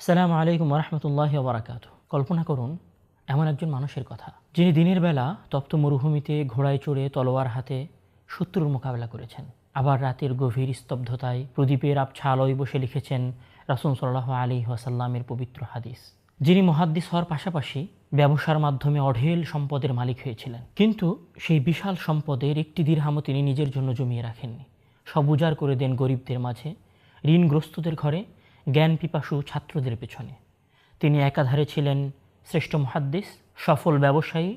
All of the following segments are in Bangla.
আসসালামু আলাইকুম ওরহমতুল্লাহি ওবরাকাতুহু। কল্পনা করুন এমন একজন মানুষের কথা, যিনি দিনের বেলা তপ্ত মরুভূমিতে ঘোড়ায় চড়ে তলোয়ার হাতে শত্রুর মোকাবেলা করেছেন, আবার রাতের গভীর স্তব্ধতায় প্রদীপের আবছা আলোয় বসে লিখেছেন রাসূল সাল্লাল্লাহু আলাইহি ওয়াসাল্লামের পবিত্র হাদিস। যিনি মুহাদ্দিস হওয়ার পাশাপাশি ব্যবসার মাধ্যমে অঢেল সম্পদের মালিক হয়েছিলেন, কিন্তু সেই বিশাল সম্পদের একটি দিরহামও তিনি নিজের জন্য জমিয়ে রাখেননি। সব উজাড় করে দেন গরিবদের মাঝে, ঋণগ্রস্তদের ঘরে, জ্ঞান পিপাসু ছাত্রদের পেছনে। তিনি একাধারে ছিলেন শ্রেষ্ঠ মুহাদ্দিস, সফল ব্যবসায়ী,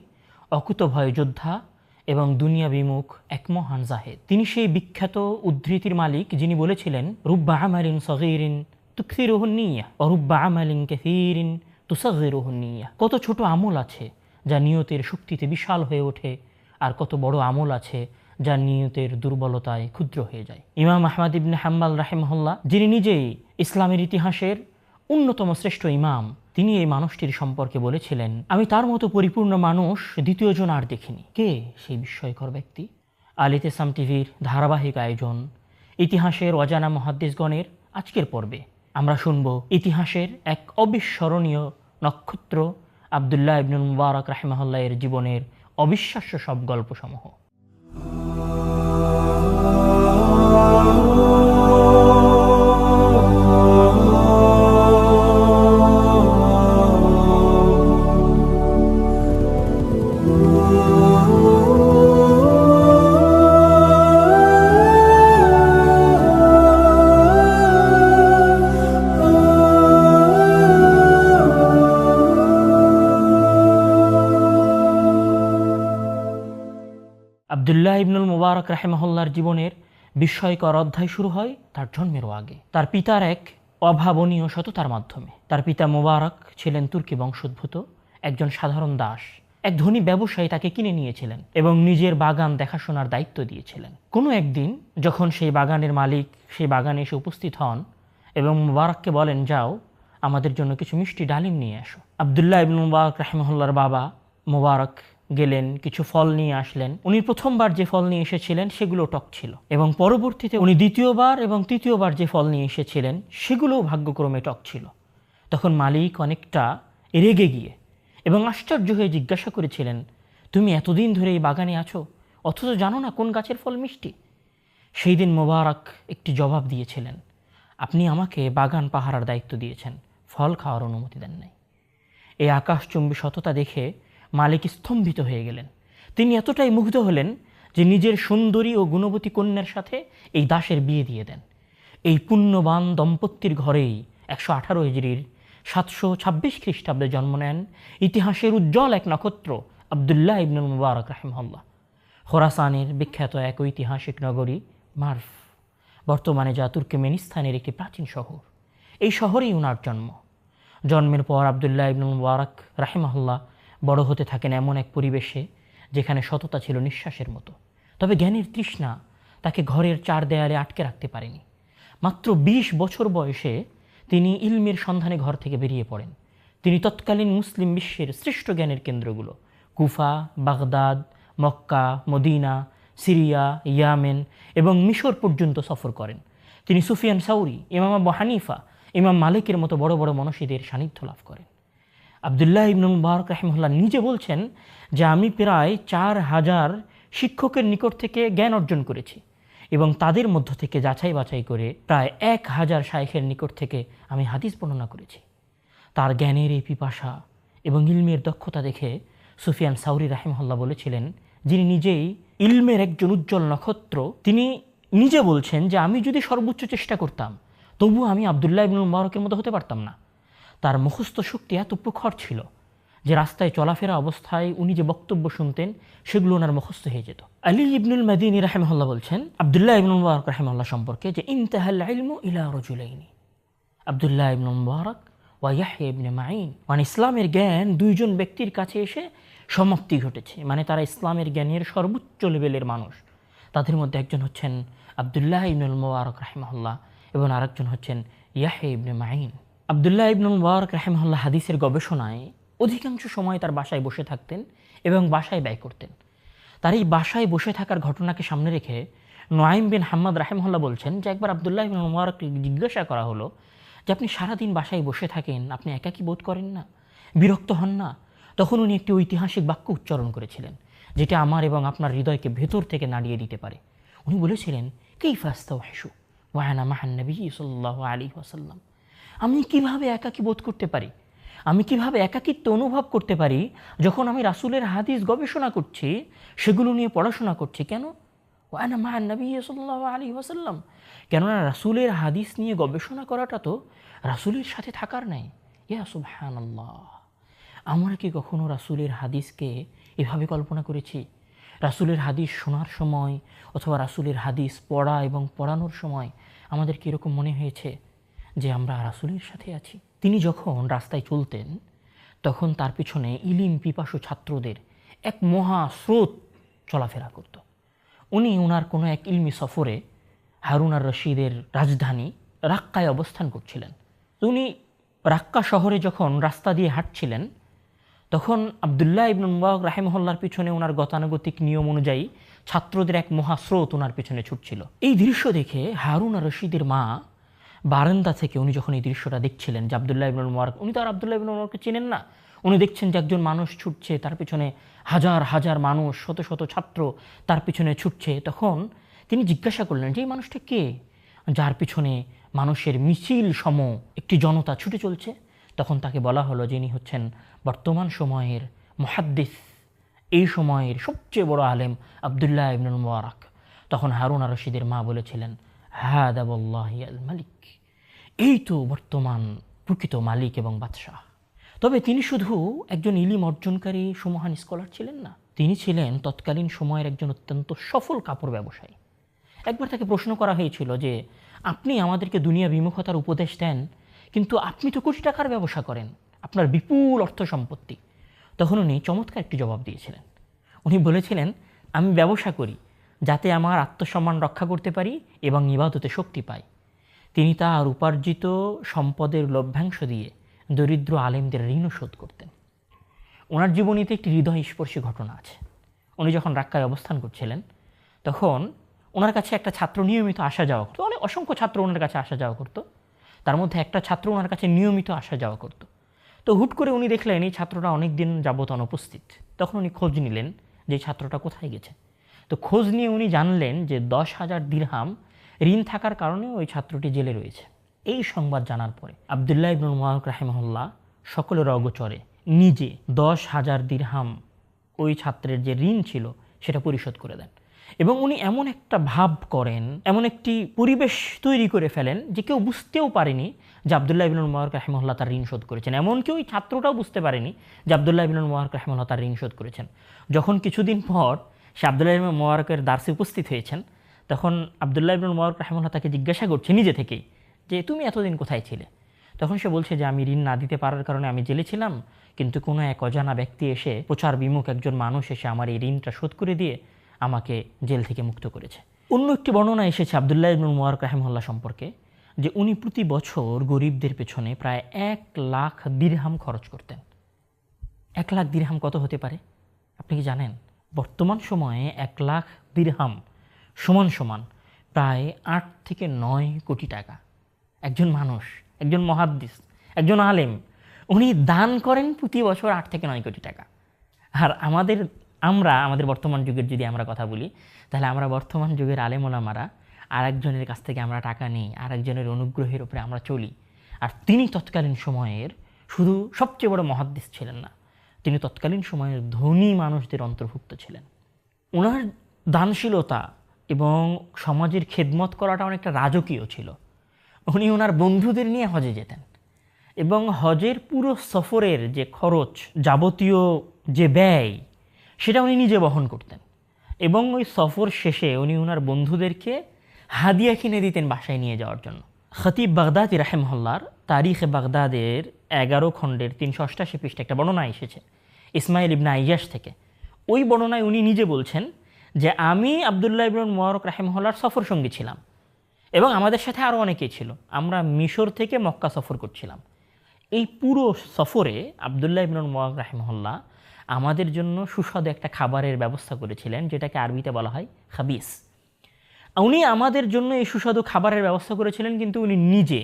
অকুতভয় যোদ্ধা এবং দুনিয়া বিমুখ এক মহান জাহেদ। তিনি সেই বিখ্যাত উদ্ধৃতির মালিক যিনি বলেছিলেন, রুব্বা আমালিন সগীরিন তুকসিরুহুন নিয়া ও রুব্বা আমালিন কাসীরিন তুসাগিরুহুন নিয়া। কত ছোট আমল আছে যা নিয়তের শক্তিতে বিশাল হয়ে ওঠে, আর কত বড় আমল আছে যা নিয়তের দুর্বলতায় ক্ষুদ্র হয়ে যায়। ইমাম আহমদ ইবনে হাম্বল রাহিমাহুল্লাহ, যিনি নিজেই ইসলামের ইতিহাসের অন্যতম শ্রেষ্ঠ ইমাম, তিনি এই মানুষটির সম্পর্কে বলেছিলেন, আমি তার মতো পরিপূর্ণ মানুষ দ্বিতীয়জন আর দেখিনি। কে সেই বিস্ময়কর ব্যক্তি? আল ইতিসাম টিভির ধারাবাহিক আয়োজন ইতিহাসের অজানা মুহাদ্দিসগণের আজকের পর্বে আমরা শুনব ইতিহাসের এক অবিস্মরণীয় নক্ষত্র আব্দুল্লাহ ইবনুল মুবারক রাহিমাহুল্লাহ এর জীবনের অবিশ্বাস্য সব গল্পসমূহ। আব্দুল্লাহ ইবনুল মুবারক রাহিমাহুল্লাহর জীবনের বিস্ময়কর অধ্যায় শুরু হয় তার জন্মেরও আগে, তার পিতার এক অভাবনীয় সততার মাধ্যমে। তার পিতা মুবারক ছিলেন তুর্কি বংশোদ্ভূত একজন সাধারণ দাস। এক ধনী ব্যবসায়ী তাকে কিনে নিয়েছিলেন এবং নিজের বাগান দেখাশোনার দায়িত্ব দিয়েছিলেন। কোনো একদিন যখন সেই বাগানের মালিক সেই বাগানে এসে উপস্থিত হন এবং মুবারককে বলেন, যাও আমাদের জন্য কিছু মিষ্টি ডালিম নিয়ে আসো। আব্দুল্লাহ ইবনুল মুবারক রাহিমাহুল্লাহর বাবা মুবারক গেলেন, কিছু ফল নিয়ে আসলেন। উনি প্রথমবার যে ফল নিয়ে এসেছিলেন সেগুলো টক ছিল, এবং পরবর্তীতে উনি দ্বিতীয়বার এবং তৃতীয়বার যে ফল নিয়ে এসেছিলেন সেগুলোও ভাগ্যক্রমে টক ছিল। তখন মালিক অনেকটা রেগে গিয়ে এবং আশ্চর্য হয়ে জিজ্ঞাসা করেছিলেন, তুমি এতদিন ধরে এই বাগানে আছো অথচ জানো না কোন গাছের ফল মিষ্টি? সেই দিন মোবারক একটি জবাব দিয়েছিলেন, আপনি আমাকে বাগান পাহারার দায়িত্ব দিয়েছেন, ফল খাওয়ার অনুমতি দেন নাই। এই আকাশচুম্বী সততা দেখে মালিক স্তম্ভিত হয়ে গেলেন। তিনি এতটাই মুগ্ধ হলেন যে নিজের সুন্দরী ও গুণবতী কন্যার সাথে এই দাসের বিয়ে দিয়ে দেন। এই পুণ্যবান দম্পতির ঘরেই 118 হিজরির 726 খ্রিস্টাব্দে জন্ম নেন ইতিহাসের উজ্জ্বল এক নক্ষত্র আব্দুল্লাহ ইবনুল মুবারক রাহিমাহুল্লাহ। খোরাসানের বিখ্যাত এক ঐতিহাসিক নগরী মারফ, বর্তমানে যা তুর্কমেনিস্তানের একটি প্রাচীন শহর, এই শহরেই ওনার জন্ম। জন্মের পর আব্দুল্লাহ ইবনুল মুবারক রাহিমাহুল্লাহ বড় হতে থাকেন এমন এক পরিবেশে যেখানে সততা ছিল নিঃশ্বাসের মতো। তবে জ্ঞানের তৃষ্ণা তাকে ঘরের 4 দেয়ালে আটকে রাখতে পারেনি। মাত্র 20 বছর বয়সে তিনি ইলমের সন্ধানে ঘর থেকে বেরিয়ে পড়েন। তিনি তৎকালীন মুসলিম বিশ্বের শ্রেষ্ঠ জ্ঞানের কেন্দ্রগুলো Kufa, Baghdad, Mecca, Medina, Syria, Yemen এবং মিশর পর্যন্ত সফর করেন। তিনি সুফিয়ান সাউরি, ইমাম আবু হানিফা, ইমাম মালিকের মতো বড় বড় মনীষীদের সান্নিধ্য লাভ করেন। আব্দুল্লাহ ইবনুল মুবারক রাহিমাহুল্লাহ নিজে বলছেন যে আমি প্রায় 4000 শিক্ষকের নিকট থেকে জ্ঞান অর্জন করেছি এবং তাদের মধ্য থেকে যাচাই বাছাই করে প্রায় 1000 শাইখের নিকট থেকে আমি হাদিস বর্ণনা করেছি। তার জ্ঞানের এই পিপাসা এবং ইলমের দক্ষতা দেখে সুফিয়ান সাউরি রাহিমাহুল্লাহ বলেছিলেন, যিনি নিজেই ইলমের একজন উজ্জ্বল নক্ষত্র, তিনি নিজে বলছেন যে আমি যদি সর্বোচ্চ চেষ্টা করতাম তবু আমি আব্দুল্লাহ ইবনুল মুবারকের মতো হতে পারতাম না। তার মুখস্থ শক্তি এত প্রখর ছিল যে রাস্তায় চলাফেরা অবস্থায় উনি যে বক্তব্য শুনতেন সেগুলো ওনার মুখস্থ হয়ে যেত। আলী ইবনুল মাদিনী রাহিমাহুল্লাহ বলছেন আব্দুল্লাহ ইবনুল মুবারক রাহিমাহুল্লাহ সম্পর্কে যে ইনতাহাল ইলমু ইলা রাজুলাইনি, আব্দুল্লাহ ইবনুল মুবারক ওয়া ইয়াহইয়া ইবনে মাঈন, মানে ইসলামের জ্ঞান দুইজন ব্যক্তির কাছে এসে সমাপ্তি ঘটেছে, মানে তারা ইসলামের জ্ঞানের সর্বোচ্চ লেভেলের মানুষ। তাদের মধ্যে একজন হচ্ছেন আব্দুল্লাহ ইবনুল মুবারক রাহিমাহুল্লাহ এবং আরেকজন হচ্ছেন ইয়াহইয়া ইবনে মাঈন। আব্দুল্লাহ ইবনুল মুবারক রাহিমাহুল্লাহ হাদিসের গবেষণায় অধিকাংশ সময় তার বাসায় বসে থাকতেন এবং বাসায় ব্যয় করতেন। তার এই বাসায় বসে থাকার ঘটনাকে সামনে রেখে নুআইম বিন হাম্মাদ রাহিমাহুল্লাহ বলছেন যে একবার আব্দুল্লাহ ইবনুল মুবারককে জিজ্ঞাসা করা হলো যে আপনি সারাদিন বাসায় বসে থাকেন, আপনি একাকী বোধ করেন না, বিরক্ত হন না? তখন উনি একটি ঐতিহাসিক বাক্য উচ্চারণ করেছিলেন, যেটা আমার এবং আপনার হৃদয়কে ভেতর থেকে নাড়িয়ে দিতে পারে। উনি বলেছিলেন, কাইফা আস্তাওহিশু ওয়া আনা মা'আন নবী সাল্লাল্লাহু আলাইহি ওয়াসাল্লাম। আমি কিভাবে একাকী বোধ করতে পারি, আমি কিভাবে একাকিত্ব অনুভব করতে পারি যখন আমি রাসূলের হাদিস গবেষণা করছি, সেগুলো নিয়ে পড়াশোনা করছি। কেন? ওয়া আনা মা'আন নবী সাল্লাল্লাহু আলাইহি ওয়াসাল্লাম। কেননা রাসূলের হাদিস নিয়ে গবেষণা করাটা তো রাসূলের সাথে থাকার নেই। ইয়া সুবহানাল্লাহ! আমরা কি কখনো রাসূলের হাদিসকে এভাবে কল্পনা করেছি? রাসূলের হাদিস শোনার সময় অথবা রাসূলের হাদিস পড়া এবং পড়ানোর সময় আমাদের কি এরকম মনে হয়েছে যে আমরা রাসূলের সাথে আছি? তিনি যখন রাস্তায় চলতেন, তখন তার পিছনে ইলিম পিপাসু ছাত্রদের এক মহা স্রোত চলাফেরা করত। উনি ওনার কোনো এক ইলমি সফরে হারুন আর রশিদের রাজধানী রাক্কায় অবস্থান করছিলেন। উনি রাক্কা শহরে যখন রাস্তা দিয়ে হাঁটছিলেন, তখন আবদুল্লাহ ইবনে মুবারক রাহিমাহুল্লাহর পিছনে ওনার গতানুগতিক নিয়ম অনুযায়ী ছাত্রদের এক মহাস্রোত ওনার পিছনে ছুটছিল। এই দৃশ্য দেখে হারুন আর রশিদের মা বারান্দা থেকে, উনি যখন এই দৃশ্যটা দেখছিলেন যে আবদুল্লাহ ইবনে মুবারক, উনি তো আর আবদুল্লাহ ইবনে মুবারককে চেনেন না, উনি দেখছেন যে একজন মানুষ ছুটছে, তার পিছনে হাজার হাজার মানুষ, শত শত ছাত্র তার পিছনে ছুটছে। তখন তিনি জিজ্ঞাসা করলেন যে এই মানুষটা কে, যার পিছনে মানুষের মিছিল সম একটি জনতা ছুটে চলছে? তখন তাকে বলা হলো যে ইনি হচ্ছেন বর্তমান সময়ের মুহাদ্দিস, এই সময়ের সবচেয়ে বড় আলেম আবদুল্লাহ ইবনে মুবারক। তখন হারুন আর রশিদের মা বলেছিলেন, হাদা ওয়াল্লাহি আল মালিক, এই তো বর্তমান প্রকৃত মালিক এবং বাদশাহ। তবে তিনি শুধু একজন ইলিম অর্জনকারী সুমহান স্কলার ছিলেন না, তিনি ছিলেন তৎকালীন সময়ের একজন অত্যন্ত সফল কাপড় ব্যবসায়ী। একবার তাকে প্রশ্ন করা হয়েছিল যে আপনি আমাদেরকে দুনিয়া বিমুখতার উপদেশ দেন, কিন্তু আপনি তো কোটি টাকার ব্যবসা করেন, আপনার বিপুল অর্থ সম্পত্তি। তখন উনি চমৎকার একটি জবাব দিয়েছিলেন। উনি বলেছিলেন, আমি ব্যবসা করি যাতে আমার আত্মসম্মান রক্ষা করতে পারি এবং ইবাদতে শক্তি পাই। তিনি তার উপার্জিত সম্পদের লভ্যাংশ দিয়ে দরিদ্র আলেমদের ঋণও শোধ করতেন। ওনার জীবনীতে একটি হৃদয়স্পর্শী ঘটনা আছে। উনি যখন রাক্কায় অবস্থান করছিলেন, তখন ওনার কাছে একটা ছাত্র নিয়মিত আসা যাওয়া করতো। অনেক অসংখ্য ছাত্র ওনার কাছে আসা যাওয়া করতো, তার মধ্যে একটা ছাত্র ওনার কাছে নিয়মিত আসা যাওয়া করতো। তো হুট করে উনি দেখলেন এই ছাত্রটা অনেক দিন যাবত অনুপস্থিত। তখন উনি খোঁজ নিলেন যে ছাত্রটা কোথায় গেছে। তো খোঁজ নিয়ে উনি জানলেন যে 10,000 দিরহাম ঋণ থাকার কারণে ওই ছাত্রটি জেলে রয়েছে। এই সংবাদ জানার পরে আবদুল্লাহ ইবনে মুবারক রাহিমাহুল্লাহ সকলের অগোচরে নিজে 10,000 দিরহাম ওই ছাত্রের যে ঋণ ছিল সেটা পরিশোধ করে দেন। এবং উনি এমন একটা ভাব করেন, এমন একটি পরিবেশ তৈরি করে ফেলেন যে কেউ বুঝতেও পারেনি যে আবদুল্লাহ ইবনে মুবারক রাহিমাহুল্লাহ তার ঋণ শোধ করেছেন। এমনকি ওই ছাত্রটাও বুঝতে পারেনি যে আবদুল্লাহ ইবনে মুবারক রাহিমাহুল্লাহ তার ঋণ শোধ করেছেন। যখন কিছুদিন পর সে আবদুল্লাহ ইবনে মুবারকের দার্সে উপস্থিত হয়েছেন, তখন আবদুল্লাহ ইবনে মুবারক রাহিমাহুল্লাহ তাকে জিজ্ঞাসা করছে নিজে থেকেই যে তুমি এতদিন কোথায় ছিলে? তখন সে বলছে যে আমি ঋণ না দিতে পারার কারণে আমি জেলে ছিলাম, কিন্তু কোনো এক অজানা ব্যক্তি এসে, প্রচার বিমুখ একজন মানুষ এসে আমার এই ঋণটা শোধ করে দিয়ে আমাকে জেল থেকে মুক্ত করেছে। অন্য একটি বর্ণনা এসেছে আবদুল্লাহ ইবনে মুবারক রাহিমাহুল্লাহ সম্পর্কে যে উনি প্রতি বছর গরিবদের পেছনে প্রায় 1,00,000 দিরহাম খরচ করতেন। 1,00,000 দিরহাম কত হতে পারে আপনি কি জানেন? বর্তমান সময়ে 1,00,000 দিরহাম সমান সমান প্রায় 8 থেকে 9 কোটি টাকা। একজন মানুষ, একজন মুহাদ্দিস, একজন আলেম, উনি দান করেন প্রতি বছর 8 থেকে 9 কোটি টাকা। আর আমাদের বর্তমান যুগের যদি আমরা কথা বলি, তাহলে আমরা বর্তমান যুগের আলেম ওলামারা আরেকজনের কাছ থেকে আমরা টাকা নিই, আরেকজনের অনুগ্রহের উপরে আমরা চলি। আর তিনি তৎকালীন সময়ের শুধু সবচেয়ে বড় মুহাদ্দিস ছিলেন না, তিনি তৎকালীন সময়ের ধনী মানুষদের অন্তর্ভুক্ত ছিলেন। ওনার দানশীলতা এবং সমাজের খেদমত করাটা অনেকটা রাজকীয় ছিল। উনি ওনার বন্ধুদের নিয়ে হজে যেতেন এবং হজের পুরো সফরের যে খরচ, যাবতীয় যে ব্যয়, সেটা উনি নিজে বহন করতেন। এবং ওই সফর শেষে উনি ওনার বন্ধুদেরকে হাদিয়া কিনে দিতেন বাসায় নিয়ে যাওয়ার জন্য। খতিব বাগদাদি রাহিমাহুল্লাহর তারিখে বাগদাদের 11 খণ্ডের 388 পৃষ্ঠা একটা বর্ণনা এসেছে ইসমাইল ইবনে আইয়াশ থেকে। ওই বর্ণনায় উনি নিজে বলছেন যে আমি আবদুল্লাহ ইবনে মুবারক রাহিমাহুল্লাহর সফর সঙ্গী ছিলাম এবং আমাদের সাথে আরও অনেকেই ছিল। আমরা মিশর থেকে মক্কা সফর করছিলাম। এই পুরো সফরে আবদুল্লাহ ইবনে মুবারক রাহিমাহুল্লাহ আমাদের জন্য সুস্বাদু একটা খাবারের ব্যবস্থা করেছিলেন, যেটাকে আরবিতে বলা হয় খাবিস। উনি আমাদের জন্য এই সুস্বাদু খাবারের ব্যবস্থা করেছিলেন, কিন্তু উনি নিজে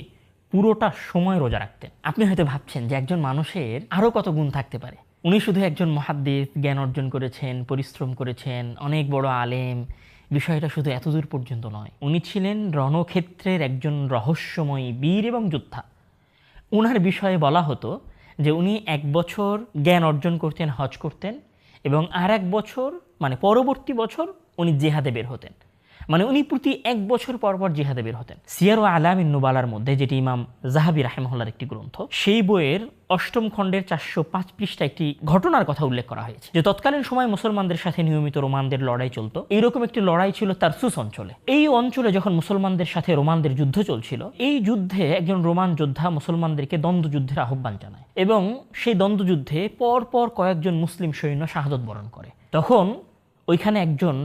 পুরোটা সময় রোজা রাখতেন। আপনি হয়তো ভাবছেন যে একজন মানুষের আরও কত গুণ থাকতে পারে। উনি শুধু একজন মুহাদ্দিস, জ্ঞান অর্জন করেছেন, পরিশ্রম করেছেন, অনেক বড় আলেম, বিষয়টা শুধু এতদূর পর্যন্ত নয়। উনি ছিলেন রণক্ষেত্রের একজন রহস্যময়ী বীর এবং যোদ্ধা। ওনার বিষয়ে বলা হতো যে উনি 1 বছর জ্ঞান অর্জন করতেন, হজ করতেন, এবং আর 1 বছর মানে পরবর্তী বছর উনি জিহাদে বের হতেন। মানে উনি প্রতি 1 বছর পর পর জিহাদে বের হতেন। সিয়ার ও আলামিন নুবালার মধ্যে, যেটি ইমাম জাহাবি রাহিমাহুল্লাহর একটি গ্রন্থ, সেই বইয়ের 8ম খণ্ডের 405 পৃষ্ঠা একটি ঘটনার কথা উল্লেখ করা হয়েছে যে তৎকালীন সময় মুসলমানদের সাথে নিয়মিত রোমানদের লড়াই চলতো। এইরকম একটি লড়াই ছিল তারসুস অঞ্চলে। এই অঞ্চলে যখন মুসলমানদের সাথে রোমানদের যুদ্ধ চলছিল, এই যুদ্ধে একজন রোমান যোদ্ধা মুসলমানদেরকে দ্বন্দ্বযুদ্ধের আহ্বান জানায় এবং সেই দ্বন্দ্বযুদ্ধে পর পর কয়েকজন মুসলিম সৈন্য শাহাদত বরণ করে। তখন ওইখানে একজন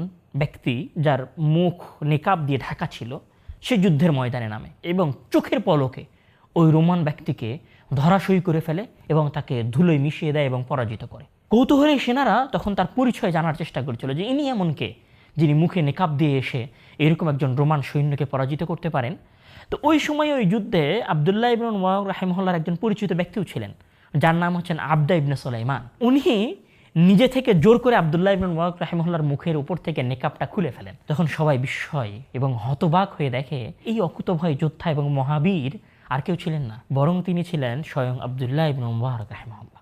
ব্যক্তি, যার মুখ নেকাব দিয়ে ঢাকা ছিল, সে যুদ্ধের ময়দানে নামে এবং চোখের পলকে ওই রোমান ব্যক্তিকে ধরাশয়ী করে ফেলে এবং তাকে ধুলোয় মিশিয়ে দেয় এবং পরাজিত করে। কৌতূহলী সেনারা তখন তার পরিচয় জানার চেষ্টা করেছিল যে ইনি এমন কে যিনি মুখে নেকাব দিয়ে এসে এরকম একজন রোমান সৈন্যকে পরাজিত করতে পারেন। তো ওই সময় ওই যুদ্ধে আবদুল্লাহ ইবনে মুবারক রাহিমাহুল্লাহর একজন পরিচিত ব্যক্তিও ছিলেন, যার নাম হচ্ছেন আবদা ইবনে সুলাইমান। উনি নিজে থেকে জোর করে আবদুল্লাহ ইবনে মুবারক রাহিমাহুল্লাহর মুখের উপর থেকে নেকাবটা খুলে ফেলেন। তখন সবাই বিস্ময় এবং হতবাক হয়ে দেখে এই অকুতভয় যোদ্ধা এবং মহাবীর আর কেউ ছিলেন না, বরং তিনি ছিলেন স্বয়ং আবদুল্লাহ ইবনে মুবারক রাহিমাহুল্লাহ।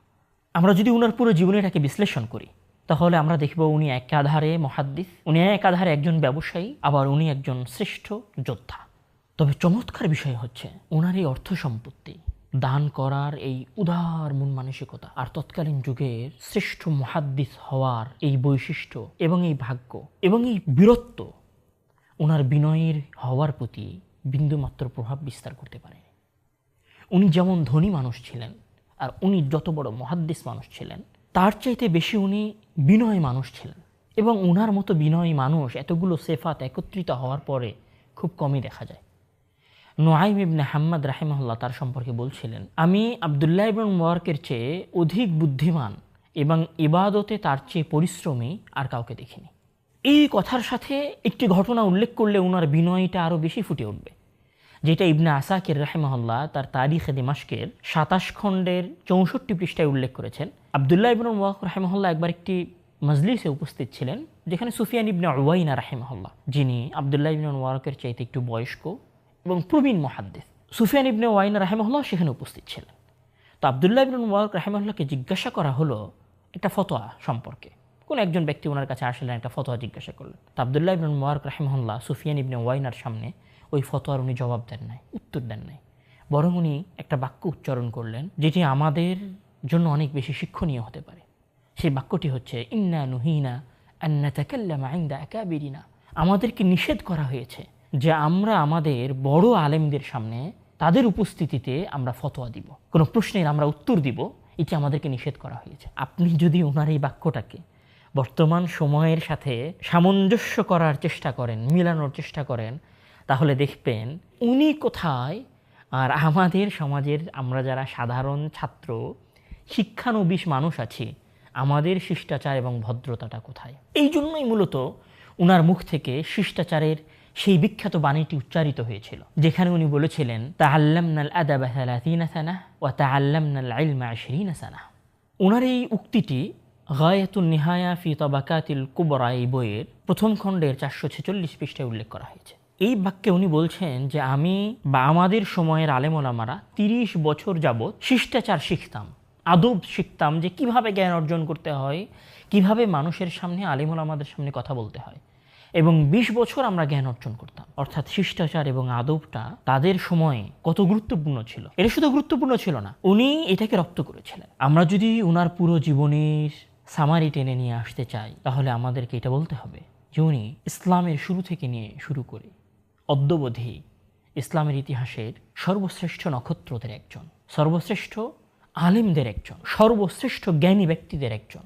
আমরা যদি উনার পুরো জীবনীটাকে বিশ্লেষণ করি, তাহলে আমরা দেখব উনি একাধারে মুহাদ্দিস, উনি একাধারে একজন ব্যবসায়ী, আবার উনি একজন শ্রেষ্ঠ যোদ্ধা। তবে চমৎকার বিষয় হচ্ছে ওনার এই অর্থ সম্পত্তি, দান করার এই উদার মন মানসিকতা, আর তৎকালীন যুগের শ্রেষ্ঠ মুহাদ্দিস হওয়ার এই বৈশিষ্ট্য এবং এই ভাগ্য এবং এই বীরত্ব ওনার বিনয়ের হওয়ার প্রতি বিন্দুমাত্র প্রভাব বিস্তার করতে পারে। উনি যেমন ধনী মানুষ ছিলেন, আর উনি যত বড় মুহাদ্দিস মানুষ ছিলেন, তার চাইতে বেশি উনি বিনয়ী মানুষ ছিলেন। এবং ওনার মতো বিনয়ী মানুষ এতগুলো সিফাত একত্রিত হওয়ার পরে খুব কমই দেখা যায়। নুআইম ইবনে হাম্মাদ রাহিমাহুল্লাহ তার সম্পর্কে বলছিলেন, আমি আবদুল্লাহ ইবনে মুবারকের চেয়ে অধিক বুদ্ধিমান এবং ইবাদতে তার চেয়ে পরিশ্রমী আর কাউকে দেখিনি। এই কথার সাথে একটি ঘটনা উল্লেখ করলে ওনার বিনয়টা আরও বেশি ফুটে উঠবে, যেটা ইবনে আসাকির রাহিমাহুল্লাহ তার তারিখে দিমাশকের 27 খণ্ডের 64 পৃষ্ঠায় উল্লেখ করেছেন। আবদুল্লাহ ইবনে মুবারক রাহিমাহুল্লাহ একবার একটি মজলিসে উপস্থিত ছিলেন, যেখানে সুফিয়ান ইবনে উয়াইনা রাহিমাহুল্লাহ, যিনি আবদুল্লাহ ইবনে মুবারকের চাইতে একটু বয়স্ক এবং প্রবীণ মুহাদ্দিস, সুফিয়ান ইবনে উয়াইনা রাহিমাহুল্লাহ সেখানে উপস্থিত ছিলেন। তো আবদুল্লাহ ইবনে মুবারক রাহিমাহুল্লাহকে জিজ্ঞাসা করা হলো একটা ফতোয়া সম্পর্কে। কোন একজন ব্যক্তি ওনার কাছে আসলেন, একটা ফতোয়া জিজ্ঞাসা করলেন। তো আবদুল্লাহ ইবনে মুবারক রাহিমাহুল্লাহ সুফিয়ান ইবনে উয়াইনার সামনে ওই ফতোয়ার উনি জবাব দেন নাই, উত্তর দেন নাই, বরং উনি একটা বাক্য উচ্চারণ করলেন যেটি আমাদের জন্য অনেক বেশি শিক্ষণীয় হতে পারে। সেই বাক্যটি হচ্ছে, ইন্না নুহিনা আন নাতাকাল্লামা ইনদা আকাবিরিনা। আমাদেরকে নিষেধ করা হয়েছে যে আমরা আমাদের বড় আলেমদের সামনে তাদের উপস্থিতিতে আমরা ফতোয়া দিব, কোনো প্রশ্নের আমরা উত্তর দিব, এটি আমাদেরকে নিষেধ করা হয়েছে। আপনি যদি ওনার এই বাক্যটাকে বর্তমান সময়ের সাথে সামঞ্জস্য করার চেষ্টা করেন, মিলানোর চেষ্টা করেন, তাহলে দেখবেন উনি কোথায় আর আমাদের সমাজের আমরা যারা সাধারণ ছাত্র শিক্ষানবিশ মানুষ আছি, আমাদের শিষ্টাচার এবং ভদ্রতাটা কোথায়। এই জন্যই মূলত উনার মুখ থেকে শিষ্টাচারের সেই বিখ্যাত বাণীটি উচ্চারিত হয়েছিল, যেখানে উনি বলেছিলেন, তাআল্লামনাল আদাবা 30 সানাহ ওয়া তাআল্লামনাল ইলমা 20 সানাহ। ওনার এই উক্তিটি গায়াতুন নিহায়া ফি তাবাকাতিল কুবরা এই বইয়ের 1ম খণ্ডের 446 পৃষ্ঠায় উল্লেখ করা হয়েছে। এই বাক্যে উনি বলছেন যে আমি বা আমাদের সময়ের আলেম ওলামারা 30 বছর যাবৎ শিষ্টাচার শিখতাম, আদব শিখতাম, যে কিভাবে জ্ঞান অর্জন করতে হয়, কিভাবে মানুষের সামনে আলেম ওলামাদের সামনে কথা বলতে হয়, এবং 20 বছর আমরা জ্ঞান অর্জন করতাম। অর্থাৎ শিষ্টাচার এবং আদবটা তাদের সময়ে কত গুরুত্বপূর্ণ ছিল। এটা শুধু গুরুত্বপূর্ণ ছিল না, উনি এটাকে রপ্ত করেছিলেন। আমরা যদি উনার পুরো জীবনের সামারি টেনে নিয়ে আসতে চাই, তাহলে আমাদেরকে এটা বলতে হবে যে উনি ইসলামের শুরু থেকে নিয়ে শুরু করে অদ্যাবধি ইসলামের ইতিহাসের সর্বশ্রেষ্ঠ নক্ষত্রদের একজন, সর্বশ্রেষ্ঠ আলেমদের একজন, সর্বশ্রেষ্ঠ জ্ঞানী ব্যক্তিদের একজন।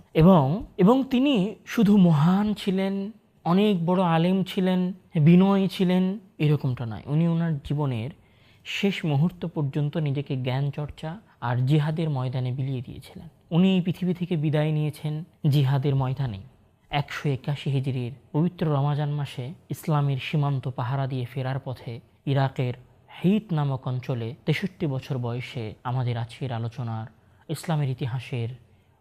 এবং তিনি শুধু মহান ছিলেন, অনেক বড় আলেম ছিলেন, বিনয়ী ছিলেন, এরকমটা নয়। উনি ওনার জীবনের শেষ মুহূর্ত পর্যন্ত নিজেকে জ্ঞান চর্চা আর জিহাদের ময়দানে বিলিয়ে দিয়েছিলেন। উনি এই পৃথিবী থেকে বিদায় নিয়েছেন জিহাদের ময়দানে 181 হিজরির পবিত্র রমাজান মাসে ইসলামের সীমান্ত পাহারা দিয়ে ফেরার পথে ইরাকের হিত নামক অঞ্চলে 63 বছর বয়সে আমাদের আজকের আলোচনার ইসলামের ইতিহাসের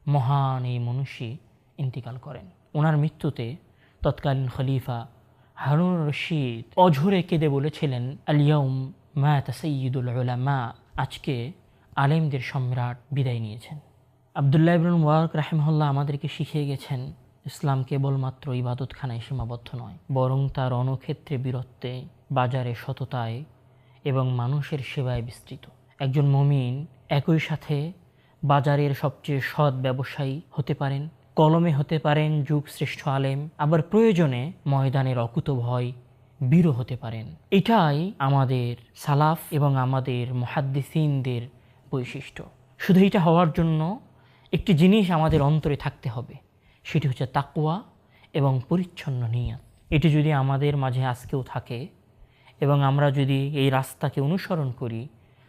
মহান এই মনীষী ইন্তিকাল করেন। ওনার মৃত্যুতে তৎকালীন খলিফা হারুন রশিদ অঝরে কেঁদে বলেছিলেন, আল-ইয়াউম মাতা সাইয়্যিদুল উলামা, আজকে আলেমদের সম্রাট বিদায় নিয়েছেন। আব্দুল্লাহ ইবনুল মুবারক রাহিমাহুল্লাহ আমাদেরকে শিখিয়ে গেছেন, ইসলাম কেবলমাত্র ইবাদতখানায় সীমাবদ্ধ নয়, বরং তার রণক্ষেত্রে বীরত্বে, বাজারে সততায় এবং মানুষের সেবায় বিস্তৃত। একজন মুমিন একই সাথে বাজারের সবচেয়ে সৎ ব্যবসায়ী হতে পারেন, কলমে হতে পারেন যুগ শ্রেষ্ঠ আলেম, আবার প্রয়োজনে ময়দানের অকুতভয় বীরও হতে পারেন। এটাই আমাদের সালাফ এবং আমাদের মুহাদ্দিসিনদের বৈশিষ্ট্য। শুধু এটা হওয়ার জন্য একটি জিনিস আমাদের অন্তরে থাকতে হবে, সেটি হচ্ছে তাকওয়া এবং পরিচ্ছন্ন নিয়ত। এটি যদি আমাদের মাঝে আজকেও থাকে এবং আমরা যদি এই রাস্তাকে অনুসরণ করি,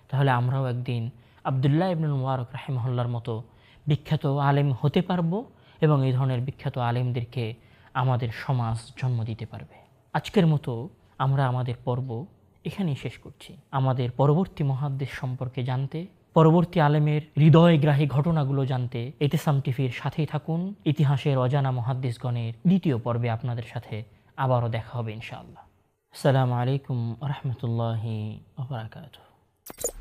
তাহলে আমরাও একদিন আব্দুল্লাহ ইবনুল মুবারক রাহিমাহুল্লাহর মতো বিখ্যাত আলেম হতে পারবো এবং এই ধরনের বিখ্যাত আলেমদেরকে আমাদের সমাজ জন্ম দিতে পারবে। আজকের মতো আমরা আমাদের পর্ব এখানেই শেষ করছি। আমাদের পরবর্তী মুহাদ্দিস সম্পর্কে জানতে, পরবর্তী আলেমের হৃদয়গ্রাহী ঘটনাগুলো জানতে ইতিসাম টিভির সাথেই থাকুন। ইতিহাসের অজানা মুহাদ্দিসগণের দ্বিতীয় পর্বে আপনাদের সাথে আবারও দেখা হবে ইনশাআল্লাহ। আসসালামু আলাইকুম ওয়া রাহমাতুল্লাহি ওয়া বারাকাতুহু।